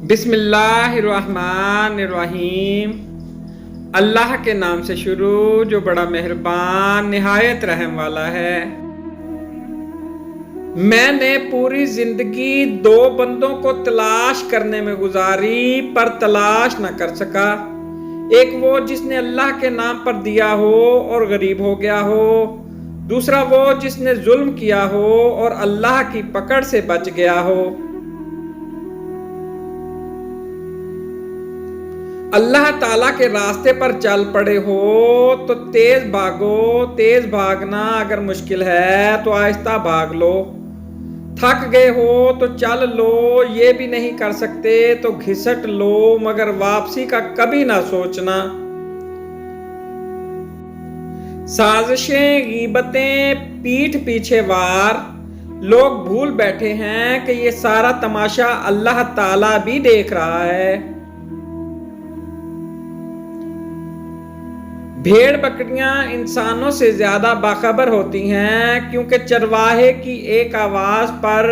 بسم اللہ الرحمن الرحیم۔ اللہ کے نام سے شروع جو بڑا مہربان نہایت رحم والا ہے۔ میں نے پوری زندگی دو بندوں کو تلاش کرنے میں گزاری پر تلاش نہ کر سکا۔ ایک وہ جس نے اللہ کے نام پر دیا ہو اور غریب ہو گیا ہو، دوسرا وہ جس نے ظلم کیا ہو اور اللہ کی پکڑ سے بچ گیا ہو۔ اللہ تعالیٰ کے راستے پر چل پڑے ہو تو تیز بھاگو، تیز بھاگنا اگر مشکل ہے تو آہستہ بھاگ لو۔ تھک گئے ہو تو چل لو، یہ بھی نہیں کر سکتے تو گھسٹ لو، مگر واپسی کا کبھی نہ سوچنا۔ سازشیں، غیبتیں، پیٹھ پیچھے وار، لوگ بھول بیٹھے ہیں کہ یہ سارا تماشا اللہ تعالیٰ بھی دیکھ رہا ہے۔ بھیڑ بکریاں انسانوں سے زیادہ باخبر ہوتی ہیں، کیونکہ چرواہے کی ایک آواز پر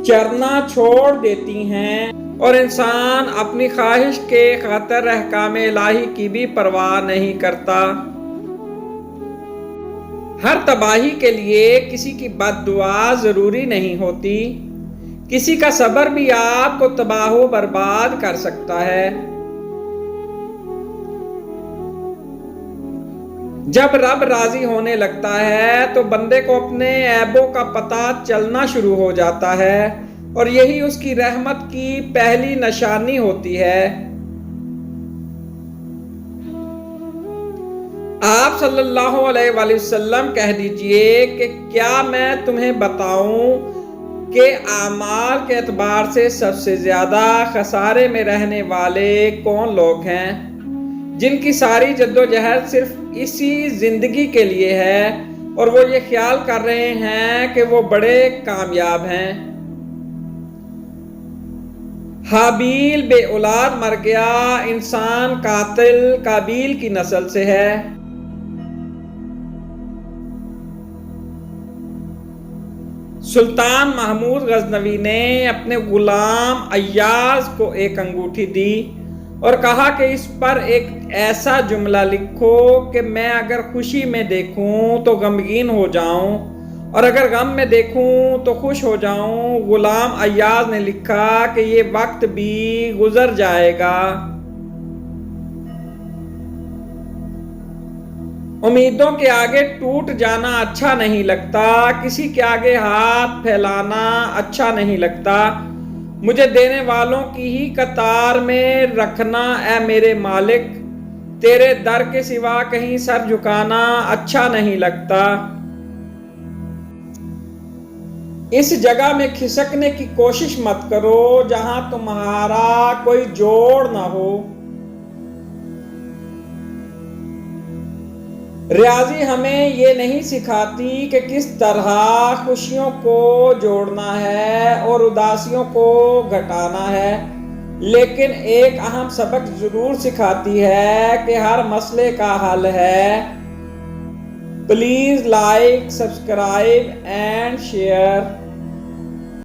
چرنا چھوڑ دیتی ہیں اور انسان اپنی خواہش کے خاطر احکام الہی کی بھی پرواہ نہیں کرتا۔ ہر تباہی کے لیے کسی کی بد دعا ضروری نہیں ہوتی، کسی کا صبر بھی آپ کو تباہ و برباد کر سکتا ہے۔ جب رب راضی ہونے لگتا ہے تو بندے کو اپنے عیبوں کا پتہ چلنا شروع ہو جاتا ہے، اور یہی اس کی رحمت کی پہلی نشانی ہوتی ہے۔ آپ صلی اللہ علیہ وآلہ وسلم کہہ دیجئے کہ کیا میں تمہیں بتاؤں کہ اعمال کے اعتبار سے سب سے زیادہ خسارے میں رہنے والے کون لوگ ہیں، جن کی ساری جدوجہد صرف اسی زندگی کے لیے ہے اور وہ یہ خیال کر رہے ہیں کہ وہ بڑے کامیاب ہیں۔ حابیل بے اولاد مر گیا، انسان قاتل قابیل کی نسل سے ہے۔ سلطان محمود غزنوی نے اپنے غلام ایاز کو ایک انگوٹھی دی اور کہا کہ اس پر ایک ایسا جملہ لکھو کہ میں اگر خوشی میں دیکھوں تو غمگین ہو جاؤں اور اگر غم میں دیکھوں تو خوش ہو جاؤں۔ غلام ایاز نے لکھا کہ یہ وقت بھی گزر جائے گا۔ امیدوں کے آگے ٹوٹ جانا اچھا نہیں لگتا، کسی کے آگے ہاتھ پھیلانا اچھا نہیں لگتا۔ مجھے دینے والوں کی ہی قطار میں رکھنا اے میرے مالک، تیرے در کے سوا کہیں سر جھکانا اچھا نہیں لگتا۔ اس جگہ میں کھسکنے کی کوشش مت کرو جہاں تمہارا کوئی جوڑ نہ ہو۔ ریاضی ہمیں یہ نہیں سکھاتی کہ کس طرح خوشیوں کو جوڑنا ہے اور اداسیوں کو گھٹانا ہے، لیکن ایک اہم سبق ضرور سکھاتی ہے کہ ہر مسئلے کا حل ہے۔ Please like, subscribe and share.